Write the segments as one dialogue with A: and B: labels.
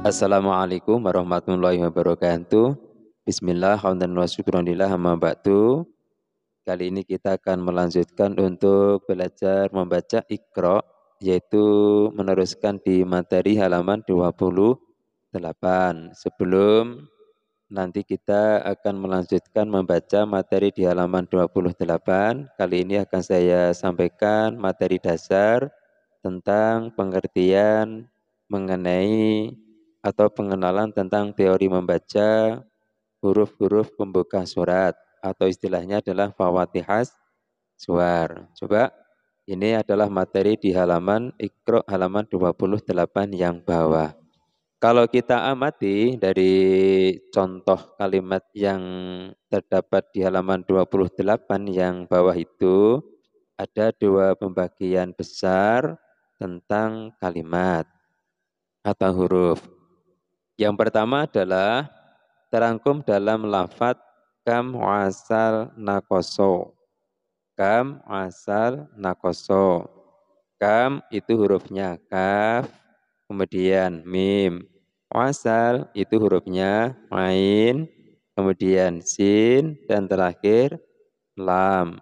A: Assalamualaikum warahmatullahi wabarakatuh. Bismillah, hamdan wa syukranillah, amma ba'du. Kali ini kita akan melanjutkan untuk belajar membaca Iqra, yaitu meneruskan di materi halaman 28. Sebelum nanti kita akan melanjutkan membaca materi di halaman 28, kali ini akan saya sampaikan materi dasar tentang pengertian mengenai atau pengenalan tentang teori membaca huruf-huruf pembuka surat atau istilahnya adalah fawatihas suar. Coba ini adalah materi di halaman Iqra halaman 28 yang bawah. Kalau kita amati dari contoh kalimat yang terdapat di halaman 28 yang bawah itu ada dua pembagian besar tentang kalimat atau huruf. Yang pertama adalah terangkum dalam lafadz kam asal nakoso. Kam asal nakoso. Kam itu hurufnya kaf, kemudian mim. Asal itu hurufnya ain, kemudian sin, dan terakhir lam.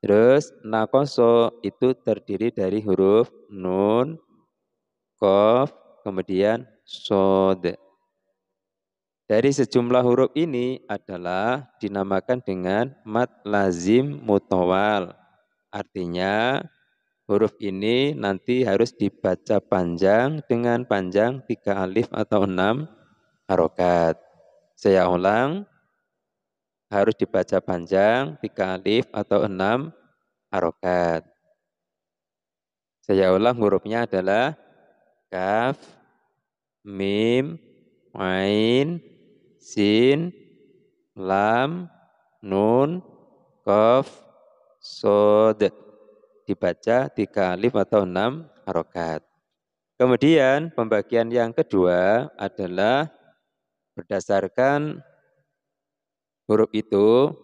A: Terus nakoso itu terdiri dari huruf nun, qaf, kemudian sod. Dari sejumlah huruf ini adalah dinamakan dengan mad lazim mutawal. Artinya huruf ini nanti harus dibaca panjang dengan panjang 3 alif atau 6 harokat. Saya ulang, harus dibaca panjang 3 alif atau 6 harokat. Saya ulang, hurufnya adalah kaf, mim, ain, sin, lam, nun, qaf, sod. Dibaca 3 alif atau 6 harokat. Kemudian pembagian yang kedua adalah berdasarkan huruf itu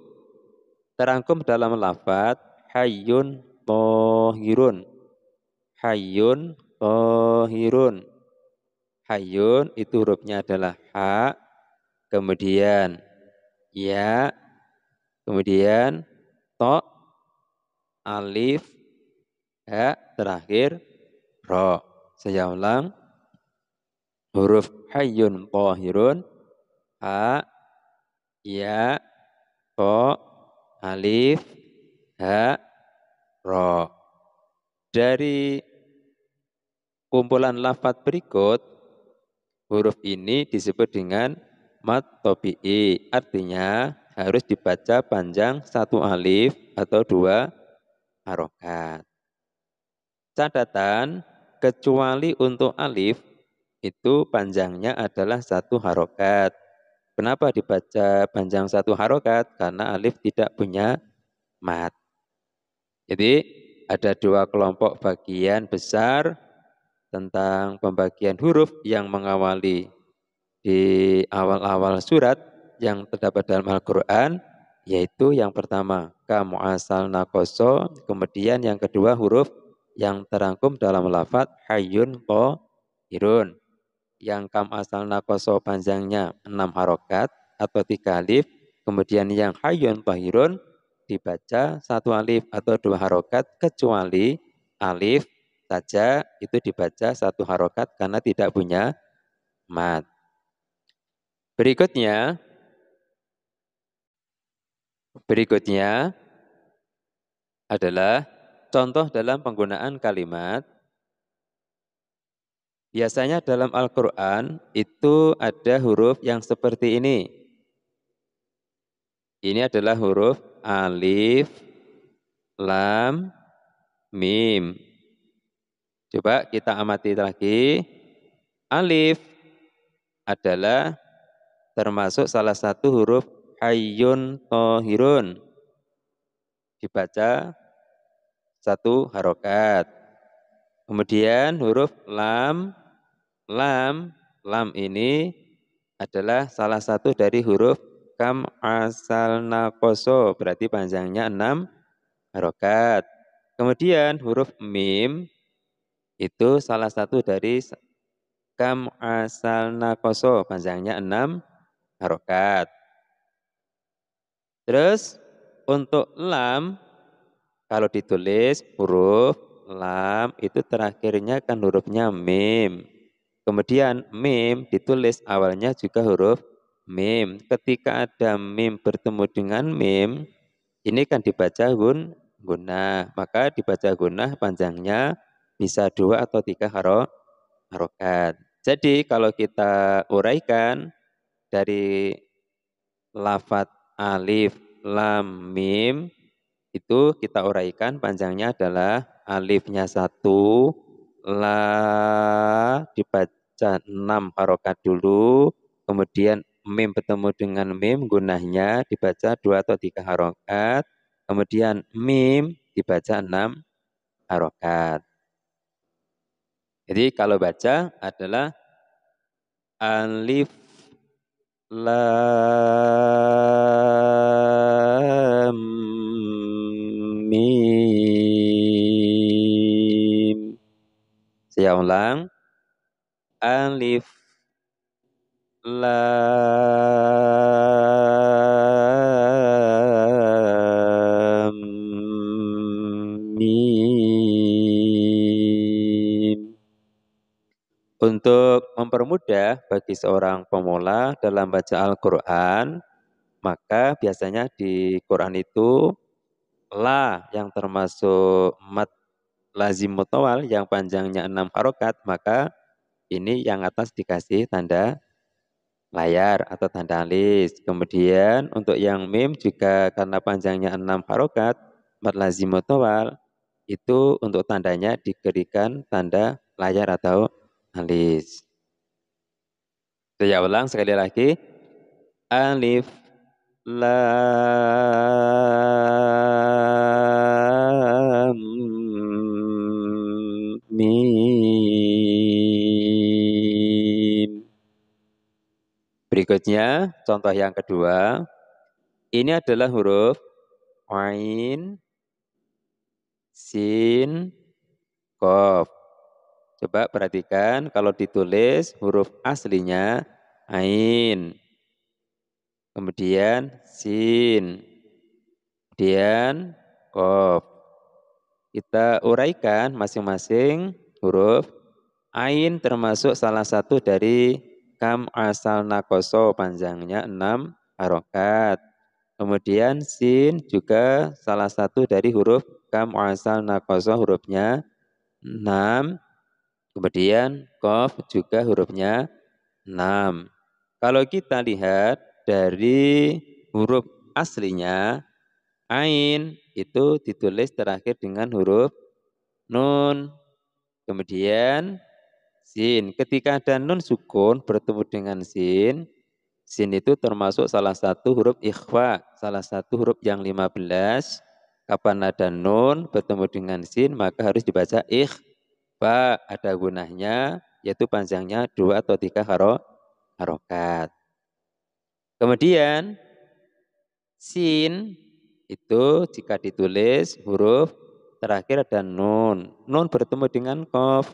A: terangkum dalam lafadz hayyun tohirun. Hayyun tohirun. Hayyun itu hurufnya adalah ha, kemudian ya, kemudian to, alif, ha, terakhir ro. Saya ulang, huruf hayyun tohirun, ha, ya, to, alif, ha, ro. Dari kumpulan lafadz berikut, huruf ini disebut dengan mad tobi'i, artinya harus dibaca panjang 1 alif atau 2 harokat. Catatan, kecuali untuk alif, itu panjangnya adalah 1 harokat. Kenapa dibaca panjang 1 harokat? Karena alif tidak punya mad. Jadi ada 2 kelompok bagian besar tentang pembagian huruf yang mengawali di awal-awal surat yang terdapat dalam Al-Quran, yaitu yang pertama kam asal nakoso, kemudian yang kedua huruf yang terangkum dalam lafadz hayyun tohirun. Yang kam asal nakoso panjangnya 6 harokat atau 3 alif, kemudian yang hayyun tohirun dibaca 1 alif atau 2 harokat, kecuali alif saja itu dibaca 1 harokat karena tidak punya mad. Berikutnya adalah contoh dalam penggunaan kalimat. Biasanya dalam Al-Quran itu ada huruf yang seperti ini. Ini adalah huruf alif, lam, mim. Coba kita amati lagi. Alif adalah termasuk salah satu huruf hayyun tohirun. Dibaca 1 harokat. Kemudian huruf lam, lam ini adalah salah satu dari huruf kam asal nakoso, berarti panjangnya 6 harokat. Kemudian huruf mim itu salah satu dari Kam asalna koso, panjangnya 6 harokat. Terus untuk lam, kalau ditulis huruf lam itu terakhirnya kan hurufnya mim. Kemudian mim ditulis awalnya juga huruf mim. Ketika ada mim bertemu dengan mim, ini kan dibaca gunnah. Maka dibaca gunnah panjangnya bisa 2 atau 3 harokat. Jadi kalau kita uraikan dari lafat alif, lam, mim, itu kita uraikan panjangnya adalah alifnya 1, la dibaca 6 harokat dulu, kemudian mim bertemu dengan mim, gunahnya dibaca 2 atau 3 harokat, kemudian mim dibaca 6 harokat. Jadi kalau baca adalah alif lam mim. Saya ulang. Alif lam mim. Untuk mempermudah bagi seorang pemula dalam baca Al-Quran, maka biasanya di Quran itu la yang termasuk mad lazim mutawal yang panjangnya 6 harokat, maka ini yang atas dikasih tanda layar atau tanda alis. Kemudian untuk yang mim juga karena panjangnya 6 harokat, mad lazim mutawal, itu untuk tandanya diberikan tanda layar atau alis. Saya ulang sekali lagi. Alif lam mim. Berikutnya contoh yang kedua. Ini adalah huruf ain, sin, qaf. Coba perhatikan kalau ditulis huruf aslinya ain, kemudian sin, kemudian qaf. Kita uraikan masing-masing huruf. Ain termasuk salah satu dari kam asal nakoso, panjangnya 6 harokat. Kemudian sin juga salah satu dari huruf kam asal nakoso, hurufnya 6. Kemudian qaf juga hurufnya 6. Kalau kita lihat dari huruf aslinya, ain itu ditulis terakhir dengan huruf nun. Kemudian sin. Ketika ada nun sukun bertemu dengan sin, sin itu termasuk salah satu huruf ikhfa, salah satu huruf yang 15. Kapan ada nun bertemu dengan sin, maka harus dibaca ikhfa. Ada gunahnya, yaitu panjangnya 2 atau 3 harokat. Kemudian sin itu jika ditulis huruf terakhir ada nun. Nun bertemu dengan qaf.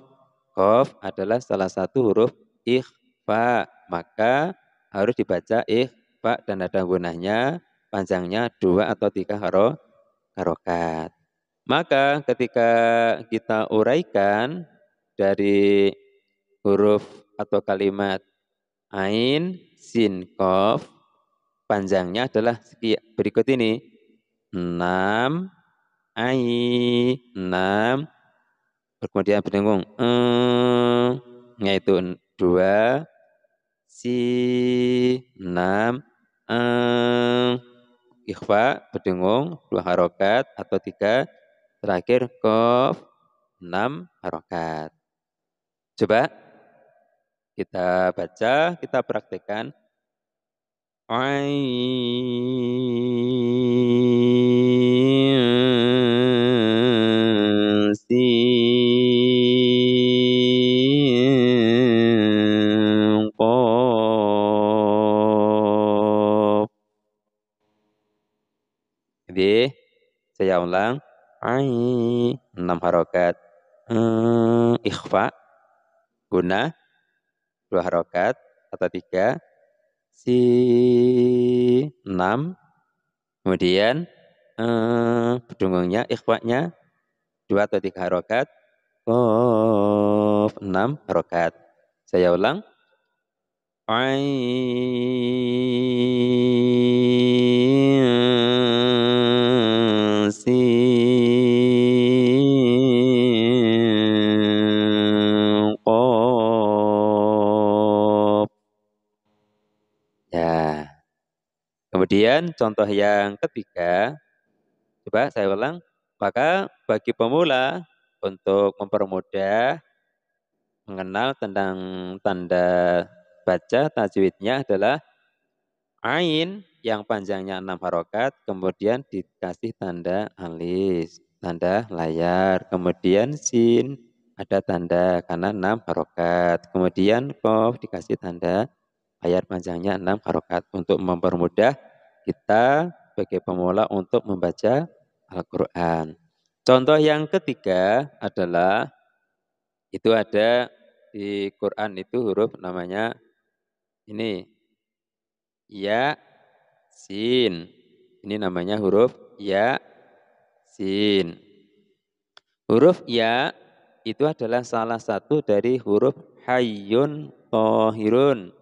A: Qaf adalah salah satu huruf ikhfa. Maka harus dibaca ikhfa dan ada gunahnya, panjangnya 2 atau 3 harokat. Maka ketika kita uraikan dari huruf atau kalimat ain, sin, qaf, panjangnya adalah berikut ini. 6, ai, 6, kemudian berdengung, yaitu 2, si, 6, ikhfa, berdengung, 2 harokat atau 3, terakhir qaf, 6 harokat. Coba kita baca, kita praktekkan. Ain, sin, qaf. Jadi saya ulang. Ain, 6 harokat. Ikhfa, guna, 2 harokat atau 3. Sin 6. Kemudian bedungungnya, ikhwanya 2 atau 3 harokat. Qaf 6 harokat. Saya ulang. Ain sin qaf. Ya. Kemudian contoh yang ketiga, coba saya ulang. Maka bagi pemula untuk mempermudah mengenal tentang tanda baca tajwidnya adalah ain yang panjangnya 6 harokat, kemudian dikasih tanda alis, tanda layar. Kemudian sin ada tanda karena 6 harokat. Kemudian qaf dikasih tanda layar panjangnya 6 harokat untuk mempermudah kita sebagai pemula untuk membaca Al-Quran. Contoh yang ketiga adalah itu ada di Quran itu huruf namanya ini ya sin. Ini namanya huruf ya sin. Huruf ya itu adalah salah satu dari huruf hayyun tohirun.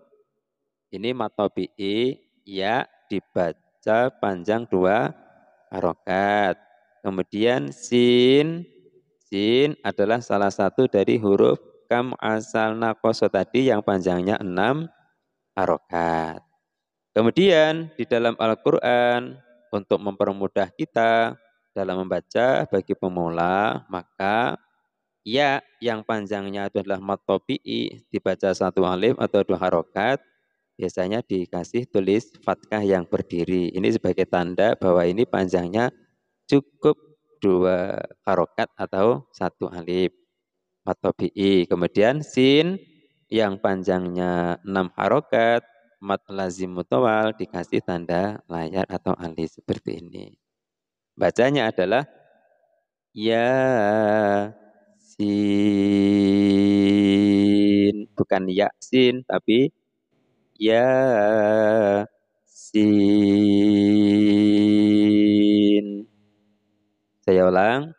A: Ini matobi'i ya dibaca panjang 2 harokat. Kemudian sin adalah salah satu dari huruf kam asal nakoso tadi yang panjangnya 6 harokat. Kemudian di dalam Al-Quran untuk mempermudah kita dalam membaca bagi pemula, maka ya yang panjangnya adalah matobi'i dibaca 1 alif atau 2 harokat, biasanya dikasih tulis fathah yang berdiri. Ini sebagai tanda bahwa ini panjangnya cukup 2 harokat atau 1 alif. Matobi'i. Kemudian sin yang panjangnya 6 harokat, mat lazim mutawal dikasih tanda layar atau alis seperti ini. Bacanya adalah ya sin, bukan ya sin tapi ya sin. Saya ulang.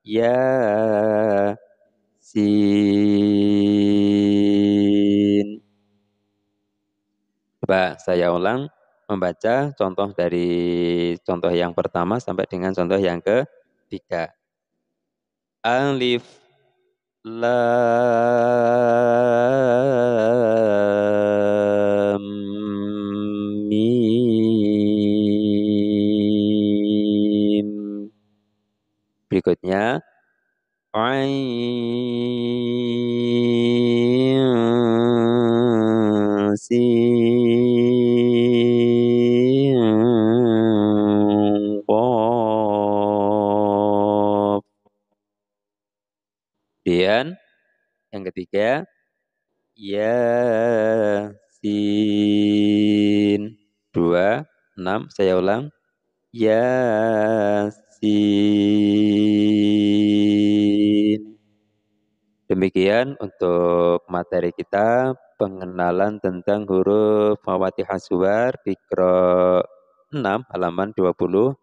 A: Ya sin. Coba saya ulang membaca contoh dari contoh yang pertama sampai dengan contoh yang ketiga. Alif lam mim. Berikutnya ain sin qaf. Kemudian yang ketiga Yasin 2, 6. Saya ulang. Yasin. Demikian untuk materi kita pengenalan tentang huruf Fawatihah Suwar di Qira 6 halaman 28.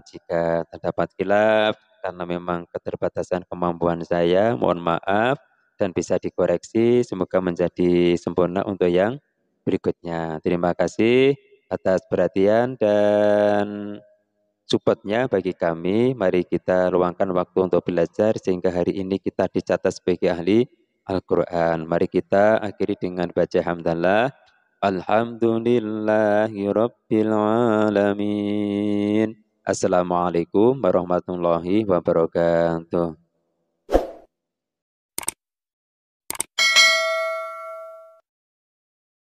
A: Jika terdapat khilaf karena memang keterbatasan kemampuan saya, mohon maaf dan bisa dikoreksi. Semoga menjadi sempurna untuk yang berikutnya. Terima kasih atas perhatian dan supportnya bagi kami. Mari kita luangkan waktu untuk belajar sehingga hari ini kita dicatat sebagai ahli Al-Quran. Mari kita akhiri dengan baca hamdalah. Alhamdulillahirabbil alamin. Assalamualaikum warahmatullahi wabarakatuh.